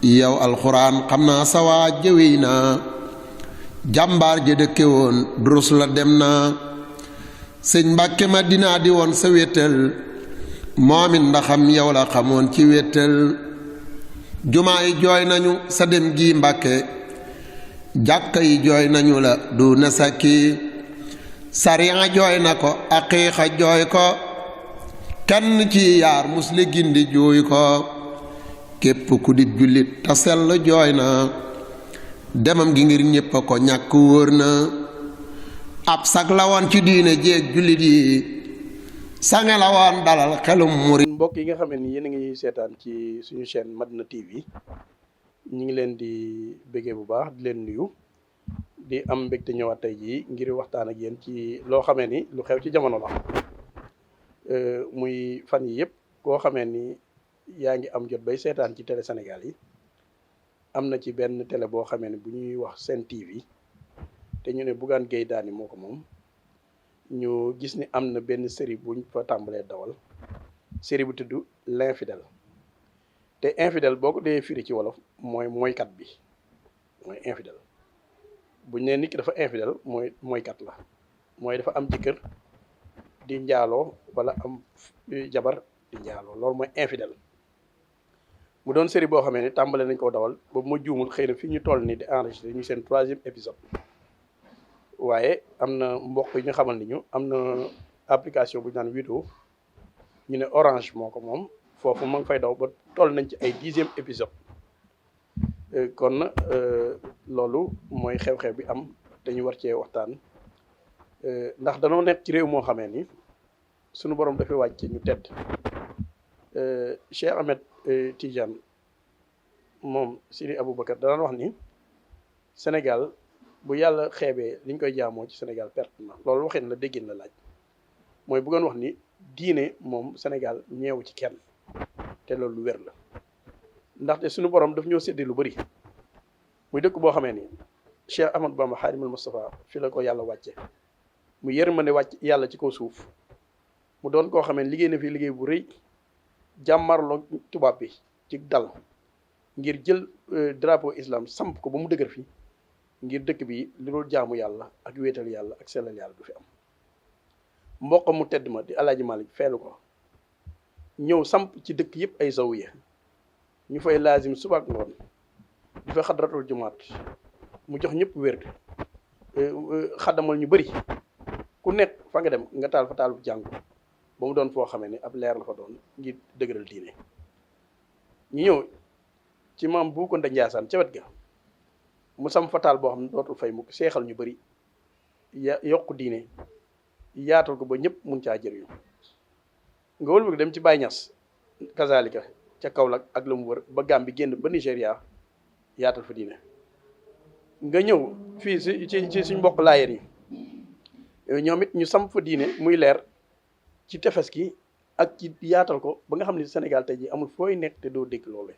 yow alxuraan xam naa sawaa jëwey naa jàmbaar ja dëkke woon durus la dem naa sëñ Mbàkke Madina di woon sa wéttal moomit ndaxam yow la xamoon ci wéttal jumaa yi jooy nañu sa dem gi Mbàkke jàkka yi jooy nañu la du na sakki sariya jooy na ko aqiiqa jooy ko kenn ci yaar musle gindi jooy ko képp ku di jullit te sell jooy na demam gi ngir ñépp a ko ñàkk wóor na ab sag la woon ci diine jéeg jullit yi sange la woon dalal xelum murit. mbokk yi nga xam ne yéen a ngi seetaan ci suñu chaîne Madina TV ñu ngi leen di bëggee bu baax di leen nuyu di am mbégte ñëwaat tey jii ngir waxtaan ak yéen ci loo xamee ni lu xew ci jamono la muy fan yi yëpp koo xamee ni yaa ngi am jot bay seetaan ci télé Sénégal yi am na ci benn télé boo xamee ne bu ñuy wax Sen TV te ñu ne Bougane Gueye Dany moo ko moom ñu gis ni am na benn série buñ fa tàmbalee dawal série bu tudd l'infidèle te infidèle boo ko dee firi ci wolof mooy mooykat bi mooy infidèle buñ ne nit ki dafa infidèle mooykat la mooy dafa am jëkkër di njaaloo wala am jabar di njaaloo loolu mooy infidèle mu doon série boo xamee ne tàmbale nañ koo dawal ba ma juumul xëy na fi ñu toll nii di enregistré ñu seen 3e épisode waaye am na mbokk yi ñu xamal ni ñu am na application bu ñu naan Wido ñu ne Orange moo ko moom foofu ma ngi fay daw ba toll nañ ci ay 10e épisode kon loolu mooy xew-xew bi am te ñu war cee waxtaan ndax danoo nekk ci réew moo xamee ni sunu borom dafay wàcce ñu tedd Cheikh Ahmed Tidiane moom Sidi Aboubacar daan wax ni Sénégal bu yàlla xeebee liñ koy jaamoo ci Sénégal perte na loolu waxin la déggin la laaj mooy bëggoon wax ni diine moom Sénégal ñeewu ci kenn te loolu lu wér la ndaxte suñu borom daf ñoo séddee lu bëri muy dëkk boo xamee ni Cheikh Ahmadou Bamba Xaadimul Moustapha fi la ko yàlla wàcce mu yërmande wàcc yàlla ci kaw suuf mu doon koo xamee liggéey na fi liggéey bu rëy jàmmarloo tubaab bi ci dal ngir jël drapeau islam samp ko ba mu dëgër fi ngir dëkk bi li dul jaamu yàlla ak wéetal yàlla ak sellal yàlla du fi am mbokk mu tedd ma di Alaaji Malik feelu ko ñëw samp ci dëkk yëpp ay zawiya ñu fay laazim suba ak ngoon di fa xadratul jumaat mu jox ñëpp wér xaddamal ñu bëri ku nekk fa nga dem nga taal fa taal bu jàngu ba mu doon foo xamee ne ab leer la fa doon ngir dëgëral diine ñu ñëw ci maam bu ko nda Njaasaan ca wet ga mu sam fa taal boo xam ne dootul fay mukk seexal ñu bëri yokku diine yaatal ko ba ñëpp mun caa jëriñu nga wëlbati dem ci Baye Niass kazalika ca Kaolack ak la mu wër ba Gambie génn ba Nigéria yaatal fa diine nga ñëw fii ci suñ mbokk laayeen yi ñoom it ñu sam fa diine muy leer ci tefes gi ak ci yaatal ko ba nga xam ne Sénégal tey ji amul fooy nekk te doo dégg loolu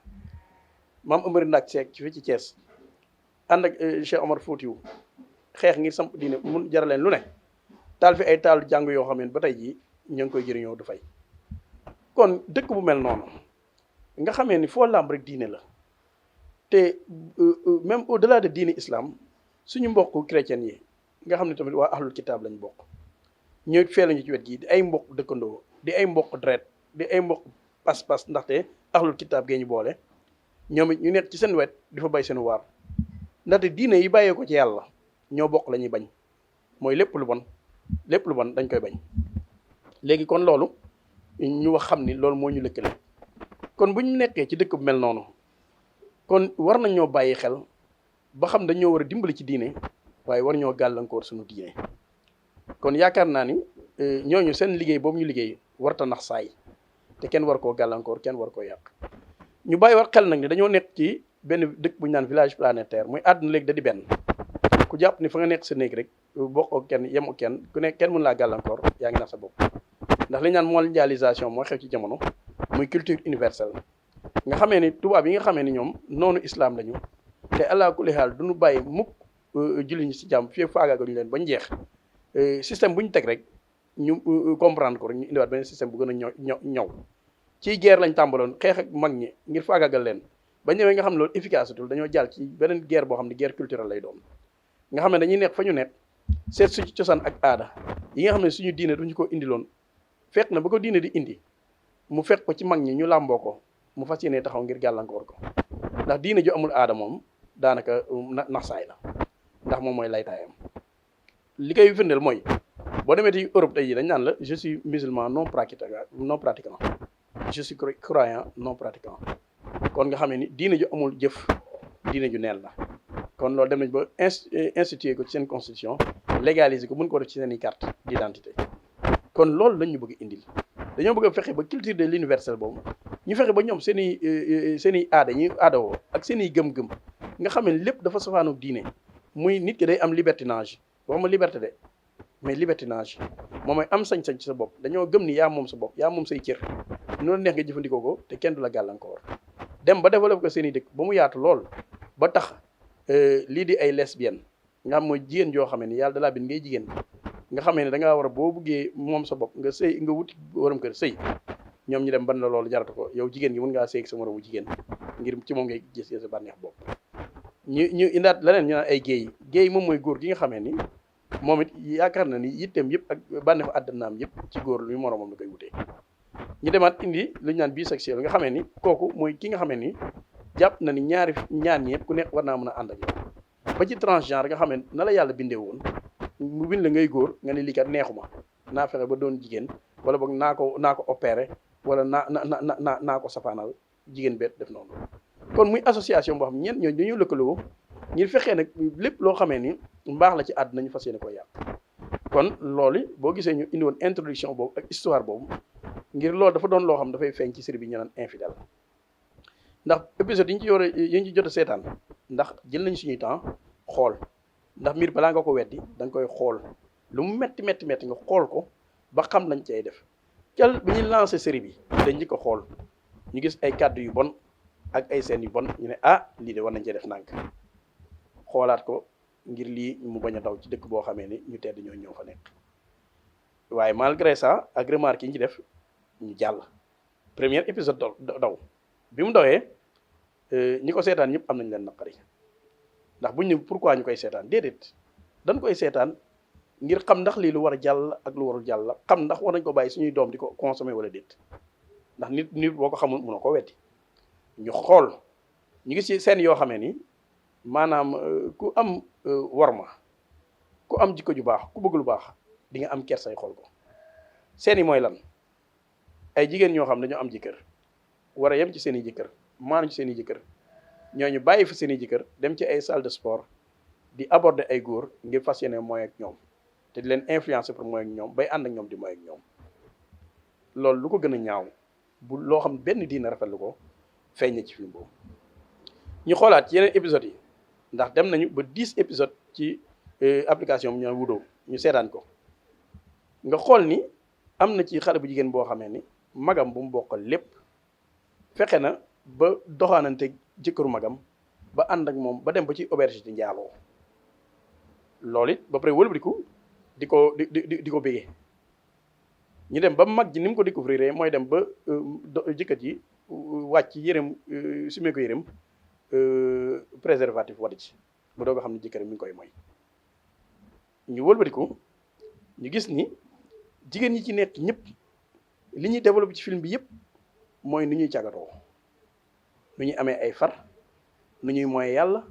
maam Amari Ndak Seck ci fi ci Thiès ànd ak Cheikh Omar Foutiou xeex ngir samp diine mun jaraleen lu ne taal fi ay taalu jàng yoo xam ne ba tey jii ñu ngi koy jëriñoo du fay kon dëkk bu mel noonu nga xamee ni foo làmb rek diine la te même au delà de diine islam suñu mbokk chrétien yi nga xam ne tamit waa ahlul kitaab lañ bokk ñëw fee lañu ci wet gi di ay mbokk dëkkandoo di ay mbokk deret di ay mbokk pas-pas ndaxte ahlul kitaab gee ñu boole ñoom it ñu nekk ci seen wet di fa bay seen waar ndaxte diine yi bàyyee ko ci yàlla ñoo bokk la ñuy bañ mooy lépp lu bon dañ koy bañ léegi kon loolu ñu wax xam ni loolu moo ñu lëkkale kon bu ñu nekkee ci dëkk bu mel noonu kon war nañ ñoo bàyyi xel ba xam dañoo war a dimbali ci diine waaye war ñoo gàllankoor suñu diine kon yaakaar naa ni ñooñu seen liggéey boobu ñu liggéey warta nax saay te kenn war koo gàllankoor kenn war koo yàq ñu bàyyi war xel nag ni dañoo nekk ci benn dëkk bu ñu naan village planétaire muy àdduna léegi da di benn ku jàpp ni fa nga nekk sa néeg rek bokkoo kenn yem ak kenn ku nekk kenn mën laa gàllankoor yaa ngi nax sa bopp ndax li ñu naan mondialisation moo xew ci jamono muy culture universelle nga xamee ni tubaab yi nga xamee ni ñoom noonu islam lañu te allah kulli haal du ñu bàyyi mukk julli ñi si jàmm fii faagaagañu leen bañ jeex système bu ñu teg rek ñu comprendre ko rek ñu indiwaat beneen système bu gën a ñëw ciy guerre lañ tàmbaloon xeex ak mag ñi ngir faagaagal leen ba ñëwee nga xam ne loolu efficacité dañoo jàll ci beneen guerre boo xam ne guerre culturelle lay doon nga xam ne dañuy nekk fa ñu nekk seet suñu cosaan ak aada yi nga xam ne suñu diine duñu ko indiloon fekk na ba ko diine di indi mu fekk ko ci mag ñi ñu làmboo ko mu fas yéene taxaw ngir gàllankoor ko ndax diine ju amul aada moom daanaka naxsaay la ndax moom mooy laytaayam li koy firndeel mooy boo demee ci Europe tey yi dañ naan la je suis musulman non pratiquant je suis croyant non pratiquant kon nga xam ne ni diine ju amul jëf diine ju neen la kon loolu dem nañ ba instituer ko ci seen constitution légaliser ko mën ko def ci seen i carte d'identité kon loolu lañ ñu bëgg indil dañoo bëgg a fexe ba culture de l'universel boobu ñu fexe ba ñoom seen i aada ñuy aadawoo ak seen i gëm-gëm nga xam ne lépp dafa safaanu diine muy nit ki day am libertinage waxuma liberté de mais libertinage moom mooy am sañ-sañ ci sa bopp dañoo gëm ni yaa moom sa bopp yaa moom say cër noonu neex nga jëfandikoo ko te kenn du la gàllankoor dem ba développé ko seen i dëkk ba mu yaatu lool ba tax lii di ay lesbienne nga xam mooy jigéen joo xam ne yàlla dalaa bind ngay jigéen nga xam ne da ngaa war a boo buggee moom sa bopp nga sëy nga wuti waram kër sëy ñoom ñu dem ban la loolu jaratu ko yow jigéen gi mën ngaa sëy ak sa moromu jigéen ngir ci moom ngay gis sa bànneex bopp ñu indaat leneen ñu naan ay géey moom mooy góor gi nga xamee ni moom it yaakaar na ni yitteem yëpp ak bànneexu àddinaam yëpp ci góor lu moroomam la koy wutee ñu demaat indi lu ñu naan bisexuel nga xamee ni kooku mooy ki nga xamee ni jàpp na ni ñaar ñi yëpp ku nekk war naa mën a ànd ak yow ba ci transgenre nga xamee na la yàlla bindee woon mu bind la ngay góor nga ne lii kat neexuma naa fexe ba doon jigéen wala boog naa ko opéré wala naa ko safaanal jigéen beet def noonu kon muy association boo xam ñeent ñooñu dañoo lëkkaloo ngir fexee nag lépp loo xamee ni mbaax la ci àdduna ñu fas yéene ko yàq kon loolu boo gisee ñu indi woon introduction boobu ak histoire boobu ngir loolu dafa doon loo xam dafay feeñ ci série bi ñu naan infidèle ndax épisode yi ñu ci jot a seetaan ndax jël nañ suñuy temps xool ndax mbir balaa nga ko weddi da nga koy xool lu mu metti nga xool ko ba xam nañ cay def cal bi ñuy lancé série bi dañ njëkk ko xool ñu gis ay kàddu yu bon ak ay scènes yu bon ñu ne lii de war nañ cee def nànk xoolaat ko ngir lii mu bañ a daw ci dëkk boo xamee ni ñu tedd ñoo ñëw fa nekk waaye malgré ça ak remarque yi ñu ci def ñu jàll premier épisode daw bi mu dawee ñi ko seetaan ñëpp am nañ leen naqari ndax buñ ne pourquoi ñu koy seetaan déedéet dañ koy seetaan ngir xam ndax lii lu war a jàll ak lu warul jàll la xam ndax war nañ ko bàyyi suñuy doom di ko consommer wala déet ndax nit boo ko xamul mënoo ko weddi ñu xool ñu gis ci seen yoo xamee ni maanaam ku am worma ku am jikko ju baax ku bëgg lu baax di nga am kersay xool ko seen yi mooy lan ay jigéen ñoo xam dañoo am jëkkër war a yem ci seen i jëkkër maanu ci seen i jëkkër ñooñu bàyyi fi seen i jëkkër dem ci ay salle de sport di aborder ay góor ngir fas yéene mooy ak ñoom te di leen influencer pour mooy ak ñoom bay ànd ak ñoom di mooy ak ñoom loolu lu ko gën a ñaaw bu loo xam benn diina rafetlu ko feeñ na ci film boobu ñu xoolaat ci yeneen épisodes yi ndax dem nañu ba 10 épisodes ci application bi ñoo Wudoo ñu seetaan ko nga xool ni am na ci xale bu jigéen boo xamee ni magam bu mu bokkal lépp fexe na ba doxaanante jëkkëru magam ba ànd ak moom ba dem ba ci auberge di njaaloo loolu it ba pare wëlbatiku di ko bégee ñu dem ba mag ji ni mu ko découvrir mooy dem ba jëkkër ji wàcc yërëm sumee ko yërëm préservatif wadi ci bu doog a xam ne jëkkër mi ngi koy mooy ñu wëlbatiku ñu gis ni jigéen ñi ci nekk ñëpp li ñuy développé ci film bi yëpp mooy nu ñuy càggatoo nu ñuy amee ay far nu ñuy mooy yàlla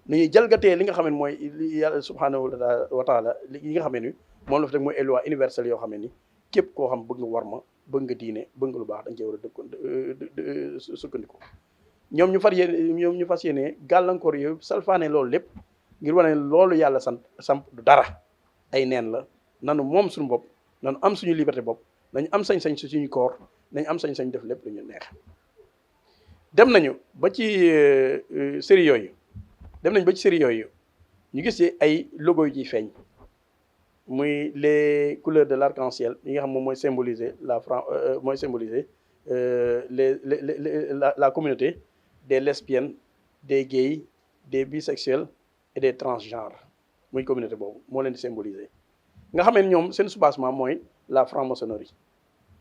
nu ñuy jalgatee li nga xam ne mooy yàlla subhanahu wa taala li nga xam ne ni moom la fi teg mooy ay loi universelle yoo xam ne ni képp koo xam bëgg nga war ma bëgg nga diine bëgg nga lu baax dañ cee war a dëkk sukkandiku ñoom ñu fas yéene gàllankoor yooyu salfaane loolu lépp ngir wane loolu yàlla samp du dara ay neen la nanu moom suñu bopp nanu am suñu liberté bopp nañu am sañ-sañ su suñu koor nañu am sañ-sañ def lépp lu ñu neex dem nañu ba ci série yooyu ñu gis ci ay logo yu ciy feeñ muy les couleurs de l'arc-en-ciel yi nga xam moom mooy symboliser la communauté des lesbiennes des gays des bisexuels et des transgenres muy communauté boobu moo leen di symboliser nga xam ne ñoom seen soubassement mooy la franc-maçonnerie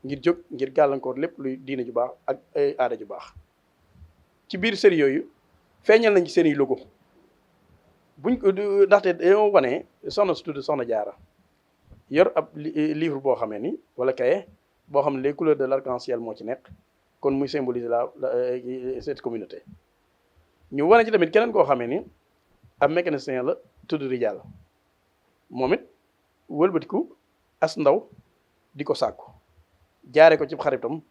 ngir jóg ngir gàllankoor lépp luy diine ju baax ak aada ju baax ci biir série yooyu feeñal nañ ci seen i logo buñ ko ndaxte dañoo wane soxna su tudd Soxna Jaara yor ab livre boo xamee ni wala cahier boo xam ne les couleurs de l'arc-en-ciel moo ci nekk kon muy symboliser cette communauté. ñu wane ci tamit keneen koo xamee ni ab mécanicien la tudd Rijal moom it wëlbatiku as ndaw di ko sàkku jaare ko ci xaritam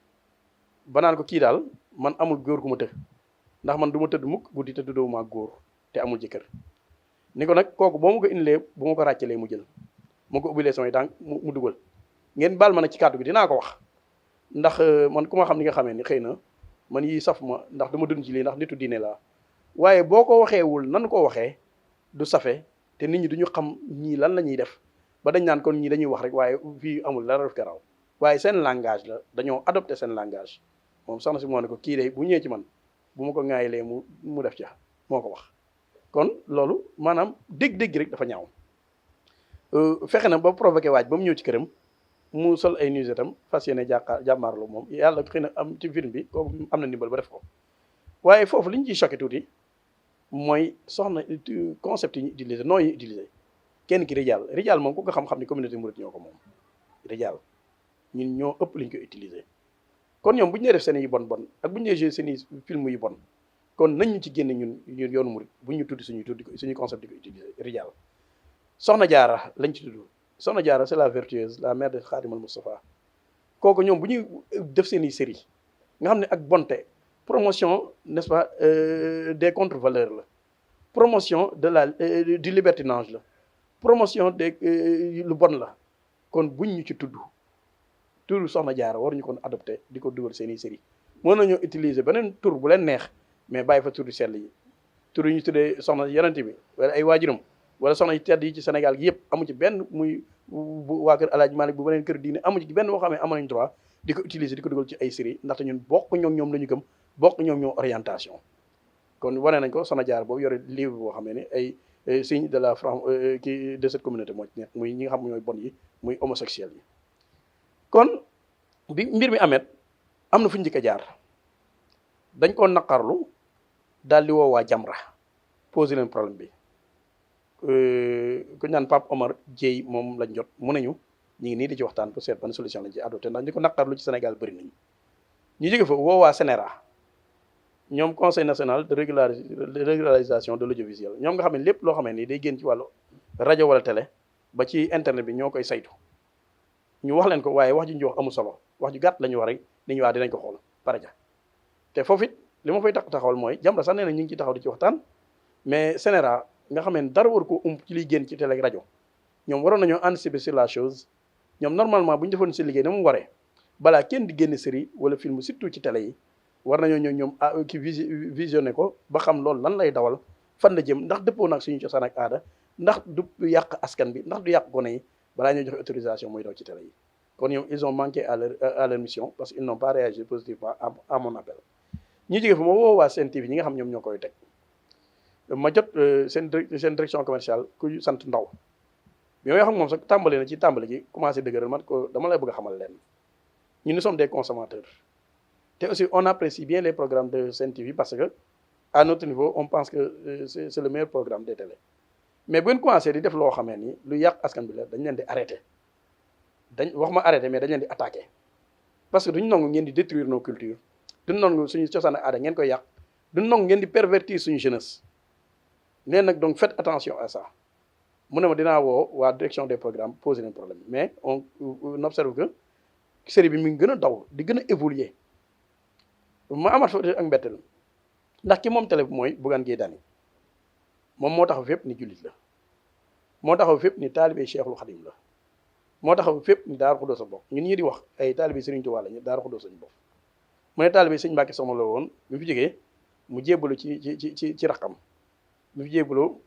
ba naan ko kii daal man amul góor gu ma të ndax man du ma tëdd mukk guddi te tuddoo maa góor te amul jëkkër ni ko nag kooku boo ma ko indilee bu ma ko ràccalee mu jël moo ko ubbilee samay tànk mu dugal ngeen baal ma nag ci kàddu gi dinaa ko wax ndax man ku ma xam ni nga xamee ni xëy na man yi saf ma ndax dama dund ci lii ndax nitu diine laa waaye boo ko waxeewul nan ko waxee du safe te nit ñi duñu xam ñii lan la ñuy def ba dañ naan kon ñii dañuy wax rek waaye fii amul dara def garaaw waaye seen langage la dañoo adopté seen langage moom soxna si moo ne ko kii de bu ñëwee ci man bu ma ko ŋaayilee mu def ca moo ko wax kon loolu maanaam dégg-dégg rek dafa ñaaw fexe na ba provoqué waaj ba mu ñëw ci këram mu sol ay nuisetam fas yéene jàmmaarlu moom yàlla xëy na am ci film bi kooku am na ndimbal ba def ko waaye foofu li ñu ciy choqué tuuti mooy soxna concept yi ñu utilisé noo yi utilisé kenn ki Rijal moom ku ko xam-xam ni communauté mouride ñoo ko moom Rijal ñun ñoo ëpp li ñu koy utilisé kon ñoom bu ñu nee def seen yu bon ak bu ñu nee joué seen i film yu bon kon nañ ñu ci génne ñun yoonu murid bu ñu tudd suñu concept di ko utiliser Rijal Soxna Jaara lañ ci tudd Soxna Jaara c'est la vertueuse la mère de Khadimal Moustapha kooku ñoom bu ñuy def seen i série nga xam ne ak bonté promotion n'est-ce pas des contre-valeurs la promotion de du libertinage la promotion des lu bon la kon buñ ñu ci tudd Soxna Jaara waruñu kon adopté di ko dugal seen i série mën nañoo utiliser beneen tur bu leen neex mais bàyyi fa tur sell yi tur yi ñu tuddee soxna yonent bi wala ay waajuram wala soxna yu tedd yi ci Sénégal gi yëpp amu ci benn muy waa kër Alaaji Malick bu beneen kër diine amu ci benn boo xam ne am nañ droit di ko utiliser di ko dugal ci ay série ndaxte ñun bokk ñoom la ñu gëm bokk ñoom orientation kon wane nañ ko Soxna Jaara boobu yore livre boo xam ne ay signe de la kii de cette communauté moo ci nekk muy ñi nga xam ñooy bon yi muy homosexuel yi kon bi mbir mi amet am na fu ñu njëkk a jaar dañ koo naqarlu daal di woo waa Jamra posé leen problème bi ku ñu naan Pape Omar Dieye moom lañ jot mu nañu ñu ngi nii di ci waxtaan pour seet ban solution lañ ci adopté ndax ñi ko naqarlu ci Sénégal bëri nañu ñu jóge fa woo waa CNRA ñoom conseil national de régularisation de l'audiovisuel ñoom nga xam ne lépp loo xam ne nii day génn ci wàllu rajo wala télé ba ci internet bi ñoo koy saytu ñu wax leen ko waaye wax ji ñu wax amul solo wax ju gàtt la ñu wax rek ni ñu waa dinañ ko xool pare ja te foofu it li ma fay taxawal mooy Jamra sax nee na ñu ngi ci taxaw di ci waxtaan mais CNRA nga xam ne dara war ko ci liy génn ci télé ak rajo ñoom waroon nañoo anticiper sur la chose ñoom normalement bu ñu defoon seen liggéey na mu waree balaa kenn di génn série wala film surtout ci télé yi war nañoo ñëw ñoom ki visionné ko ba xam loolu lan lay dawal fan la jëm ndax dëppoo nag suñu cosaan ak aada ndax du yàq askan bi ndax du yàq gone yi balaa ñoo joxe autorisation muy daw ci télé yi kon ñoom ils ont manqué à leur mission parce qu'ils n'ont pas réagi positivement à mon appel ñu jógee fa ma woo waa Sen TV ñi nga xam ñoom ñoo koy teg ma jot seen direction commerciale ku sant Ndaw bi may wax ak moom sax tàmbali na ci tàmbali gi commencé dëgëral man ko dama lay bëgg a xamal leen ñu nous sommes des consommateurs te aussi on apprécie bien les programmes de Sen TV parce que à notre niveau on pense que c'est le meilleur programme des télé mais bu ngeen commencé di def loo xamee ni lu yàq askan bi la dañ leen di arrêté wax ma arrêté mais dañ leen di attaqué parce que duñu nangu ngeen di détruire nos cultures duñu nangu suñu cosaan ak aada ngeen koy yàq duñu nangu ngeen di pervertir suñu jeunesse nee nag donc faites attention à ça mu ne ma dinaa woo waa direction des programmes poser leen problème mais on observe que série bi mi ngi gën a daw di gën a évoluer ma amaat fa ak mbetteel ndax ki moom télé bi mooy Bougane Gueye Dany moom moo taxaw fépp ni jullit la moo taxaw fépp ni taalibe Cheikhul Khadim la moo taxaw fépp ni Daaru Xudoos a bokk ñun ñii di wax ay taalibe Serigne Touba lañu Daaru Xudoos lañu bokk mu ne taalibe Sëñ Mbàkke Soxna la woon bi fi jógee mu jébbalu ci raqam bi fi jébbaloo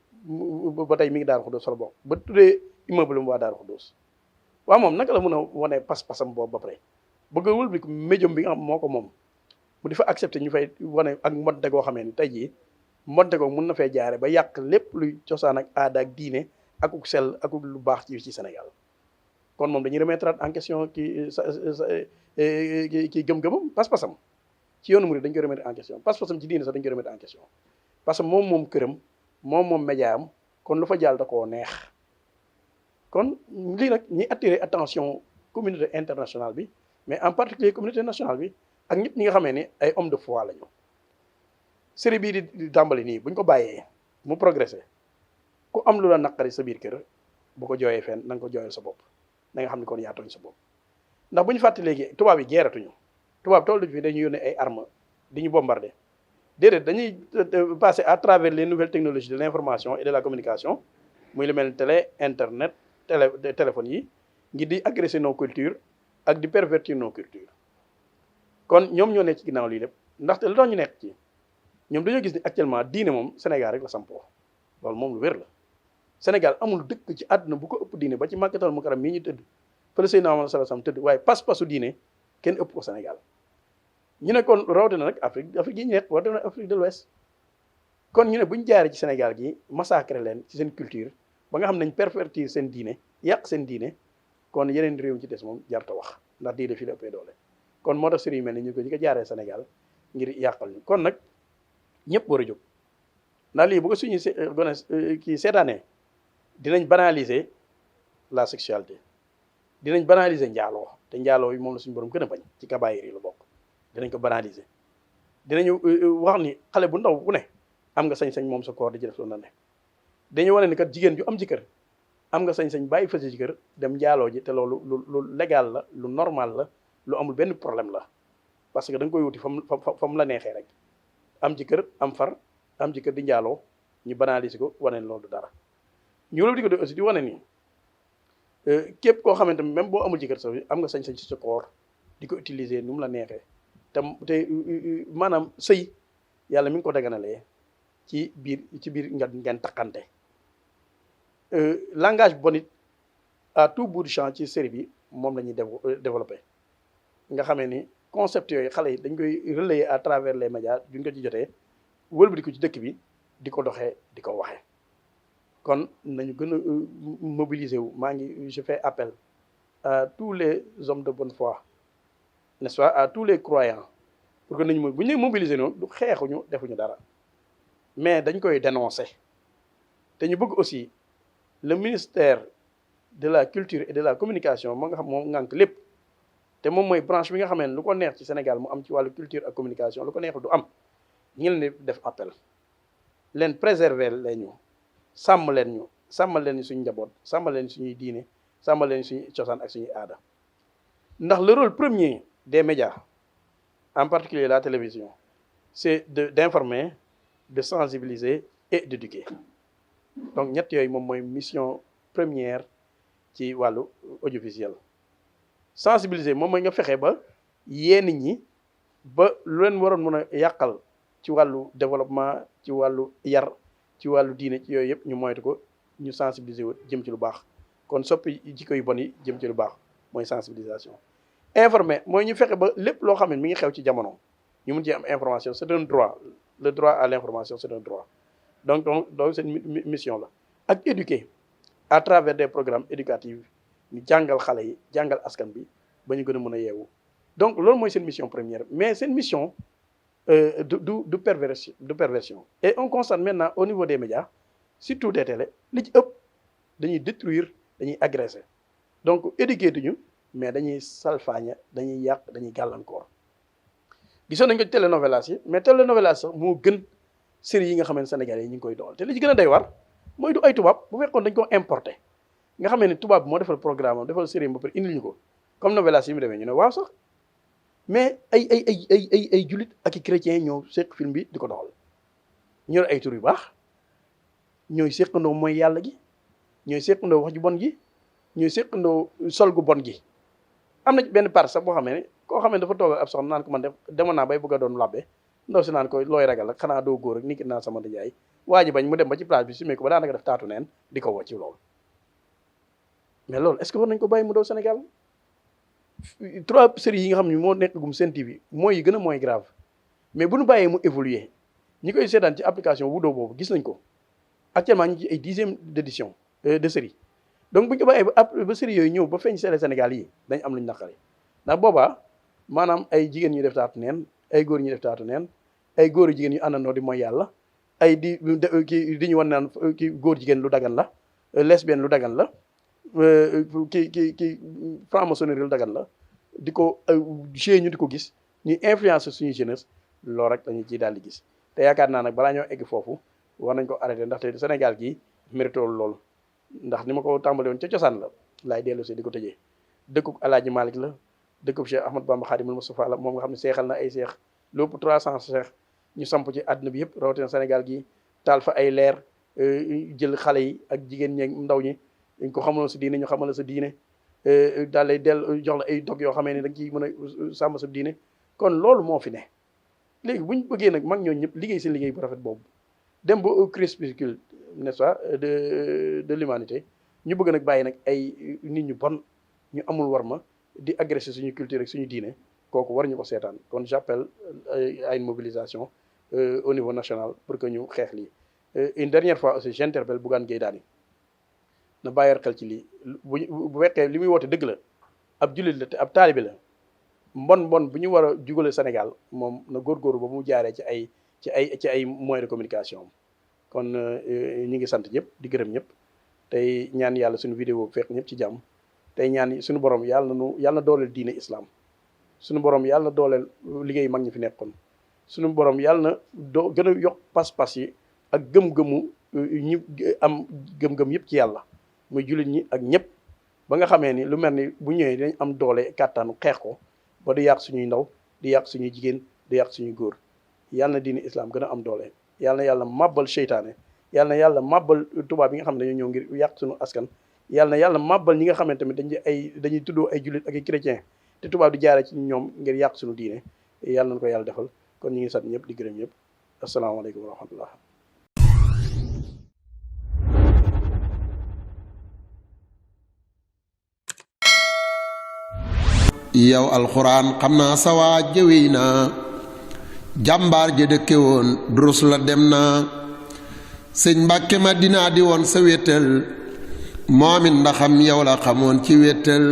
ba tey mi ngi Daaru Xudoos la bokk ba tuddee immeuble mu waa Daaru Xudoos waaw moom naka la mën a wane pas-pasam boobu ba pare bëgg a wëlbatiku médium bi nga xam moo ko moom mu di fa accepté ñu fay wane ak mbonte goo xamee ni tey jii mbonte goo mun na fay jaare ba yàq lépp luy cosaan ak aada ak diine akuk sell akuk lu baax ci Sénégal kon moom dañuy remettre en question ki gëm-gëmam pas-pasam ci yoonu murid dañ koy remettre en question pas-pasam ci diine sax dañ koy remettre en question parce que moom këram moom média am kon lu fa jàll da koo neex kon lii nag ñi attirer attention communauté internationale bi mais en particulier communauté nationale bi ak ñëpp ñi nga xamee ni ay hommes de foi la ñu série bii di tàmbali nii buñ ko bàyyee mu progressé ku am lu la naqari sa biir kër bu ko jooyee fenn na nga ko jooyal sa bopp da nga xam ne kon yaa tooñ sa bopp ndax bu ñu fàtte léegi tubaab yi geeratuñu tubaab tool fi dañuy yónnee ay armes di ñu bombarder déedéet dañuy passer à travers les nouvelles technologies de l'information et de la communication muy lu mel ni télé internet téléphone yi ngir di agresser nos cultures ak di pervertir nos cultures kon ñoom ñoo nekk ci ginnaaw lii lépp ndaxte lu tax ñu nekk ci ñoom dañoo gis ni actuellement diine moom Sénégal rek la sampoo loolu moom lu wér la Sénégal amul dëkk ci àdduna bu ko ëpp diine ba ci Makkatal Mukarram mii ñu tëdd fële Seydina Muhammad sallallahu alayhi wasallam tëdd waaye pas-pasu diine kenn ëpp ko Sénégal ñu ne kon rawatina nag Afrique yi ñu nekk rawatina Afrique de l'Ouest kon ñu ne bu ñu jaaree ci Sénégal gi massacrer leen ci seen culture ba nga xam nañ pervertir seen diine yàq seen diine kon yeneen réew ci des moom jarta wax ndax diine fii la ëppee doole kon moo tax sëriñ mel ni ñu ko jaaree Sénégal ngir yàqal ñu kon nag ñëpp war a jóg ndax lii bu ko suñu gone kii seetaanee dinañ banaliser la sexualité dinañ banaliser njaaloo te njaaloo yi moom la suñu borom gën a bañ ci kabaayir yi la bokk dinañ ko banaliser dinañu wax ni xale bu ndaw bu ne am nga sañ-sañ moom sa koor di ci def loolu na ne dañu wane ni kat jigéen ju am ci kër am nga sañ-sañ bàyyi fa ci kër dem njaaloo ji te loolu lu légal la lu normal la lu amul benn problème la parce que da nga koy wuti fa mu la neexee rek am ci kër am far am ci kër di njaaloo ñu banaliser ko wane loolu du dara ñu wëlbati ko de aussi di wane ni képp koo xamante même boo amul ci kër sax am nga sañ-sañ ci sa koor di ko utiliser nu mu la neexee te maanaam sëy yàlla mi ngi ko daganalee ci biir ngeen takkante langage bon it à tout bout de champ ci série bi moom la ñuy développé nga xamee ni concept yooyu xale yi dañ koy relayer à travers les médias duñ ko ci jotee wëlbati ko ci dëkk bi di ko doxee di ko waxee kon nañu gën a mobiliser wu maa ngi je fais appel à tous les hommes de bonne foi n'est-ce pas à tous les croyants pour que nañu bu ñu mobiliser noonu du xeexuñu defuñu dara mais dañ koy dénoncer te ñu bëgg aussi le ministère de la culture et de la communication moo nga xam moom ngànk lépp te moom mooy branche bi nga xamee ne lu ko neex ci Sénégal mu am ci wàllu culture ak communication lu ko neexul du am ñi ngi leen di def appel leen préserver leen ñu sàmmal leen ñu suñu njaboot sàmmal leen suñuy diine sàmmal leen suñuy cosaan ak suñuy aada ndax le rôle premier des médias en particulier la télévision c'est d'informer de sensibiliser et d'éduquer donc ñett yooyu moom mooy mission première ci wàllu audiovisuel sensibiliser moom mooy nga fexe ba yee nit ñi ba lu leen waroon mën a yàqal ci wàllu développement ci wàllu yar ci wàllu diine ci yooyu yëpp ñu moytu ko ñu sensibiliser wu jëm ci lu baax kon soppi jikko yu bon yi jëm ci lu baax mooy sensibilisation informer mooy ñu fexe ba lépp loo xam ne mi ngi xew ci jamono ñu mun ci am information c'est un droit le droit à l'information c'est un droit donc c'est une mission la ak éduquer à travers des programmes éducatifs ñu jàngal xale yi jàngal askan bi ba ñu gën a mën a yeewu donc loolu mooy seen mission première mais seen mission du perversion et on constate maintenant au niveau des médias surtout des télés li ci ëpp dañuy détruire dañuy agresser donc éduquer duñu mais dañuy salfaaña dañuy yàq dañuy gàllankoor gisoon nañ ko ci télénovelas yi mais télénovelas sax moo gën série yi nga xam ne Sénégalais yi ñu ngi koy doxal te li ci gën a doy war mooy du ay tubaab bu fekkoon dañ ko importer nga xam ne tubaab bi moo defal programme am defal série ba pare indil ñu ko comme novelas yi mu demee ñu ne waaw sax mais ay jullit ak i chrétiens ñoo seq film bi di ko doxal ñor ay tur yu baax ñooy seqandoo mooy yàlla gi ñooy seqandoo wax ju bon gi ñooy seqandoo sol gu bon gi am na benn part sax boo xamee ne koo xam ne dafa toog ab soxna naan ko man def demoon naa bay bëgg a doon labbe ndaw si naan ko looy ragal ak xanaa doo góor ak ni ki naa sama nijaay waa ji bañ mu dem ba ci place bi sumee ko ba daanaka def taatu neen di ko woo ci loolu mais loolu est-ce que war nañ ko bàyyi mu daw Sénégal 3 séries yi nga xam ne moo nekk gum Sen TV mooy yi gën a mooy grave mais bu ñu bàyyee mu évoluer ñi koy seetaan ci application Wudo boobu gis nañ ko actuellement ñu ci ay 10e d'édition de série donc bu ñu ko bàyyee ba série yooyu ñëw ba feeñ seede Sénégal yi dañ am lu ñu naqari ndax boobaa maanaam ay jigéen ñu def taatu neen ay góor ñi def taatu neen ay góor jigéen yu àndandoo di mooy yàlla ay di ñu wan naan ki góor jigéen lu dagan la lesbienne lu dagan la ki franc-maçonnerie lu dagan la di ko ñu di ko gis ñuy influencer suñu jeunesse loolu rek lañu ciy daal di gis te yaakaar naa nag balaa ñoo egg foofu war nañ ko arrêté ndaxte Sénégal gii mérito loolu ndax ni ma ko tàmbale woon ca cosaan la laay dellu si di ko tëjee dëkkub Alaaji Malick la dëkkub Cheikh Ahmad Bamba Khadimul Moustapha la moom nga xam ne seexal na ay seex lépp 300 seex ñu samp ci àdduna bi yëpp rawatina Sénégal gii taal fa ay leer jël xale yi ak jigéen ñi ndaw ñi dañ ko xamaloon sa diine ñu xamal sa diine daal lay jox la ay dog yoo xamee ne da nga ciy mën a sàmm sa diine kon loolu moo fi ne léegi buñ bëggee nag mag ñooñu ñëpp liggéey seen liggéey bu rafet boobu dem ba au crépuscule n'est-ce pas de l'humanité ñu bëgg nag bàyyi nag ay nit ñu bon ñu amul war ma di agresser suñu culture ak suñu diine kooku war ñu ko seetaan kon j'appelle à une mobilisation au niveau national pour que ñu xeex lii une dernière fois aussi j'interpelle Bougane Gueye Dany na bàyyi xel ci lii bu fekkee li muy woote dëgg la ab jullit la te ab taalibe la mbon bu ñu war a jugale Sénégal moom na góorgóorlu ba mu jaaree ci ay moyens de communication kon ñi ngi sant ñëpp di gërëm ñëpp tey ñaan yàlla suñu vidéo fekk ñëpp ci jàmm tey ñaan suñu borom yàlla na dooleel diine islam suñu borom yàlla na dooleel liggéey mag ñi fi nekkoon suñu borom yàlla na gën a yokk pas-pas yi ak gëm-gëmu ñi am gëm-gëm yëpp ci yàlla muy jullit ñi ak ñëpp ba nga xamee ni lu mel ni bu ñëwee dinañ am doole kàttanu xeex ko ba du yàq suñuy ndaw di yàq suñuy jigéen di yàq suñuy góor yàlla na diine islam gën a am doole yàlla na yàlla màbbal seytaane yàlla na yàlla màbbal tubaab yi nga xam ne dañoo ñëw ngir yàq suñu askan yàlla na yàlla màbbal ñi nga xamante tamit dañuy tuddoo ay jullit ak ay chrétien te tubaab di jaare ci ñoom ngir yàq suñu diine yàlla nañ ko yàlla defal kon ñu ngi sant ñëpp di gërëm ñëpp asalaamaaleykum wa rahmatullah yow alxuraan xam naa sa waa jëwey naa jàmbaar ja dëkke woon durus la dem naa sëñ Mbàkke Madina di woon sa wéttal moomit ndaxam yow la xamoon ci wéttal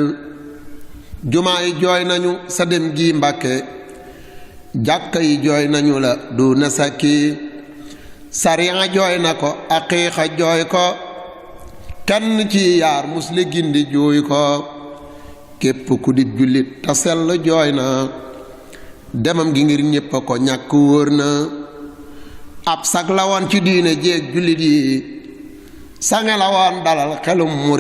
jumaa yi jooy nañu sa dem gi Mbàkke jàkka yi jooy nañu la du na sakki sariya jooy na ko aqiiqa jooy ko kenn ci yaar musli gindi jooy ko képp ku di jullit ta sell jooy na demam gi ngir ñépp a ko ñàkk wóor na ab sag la woon ci diine jéeg jullit yi sange la woon dalal xelum murit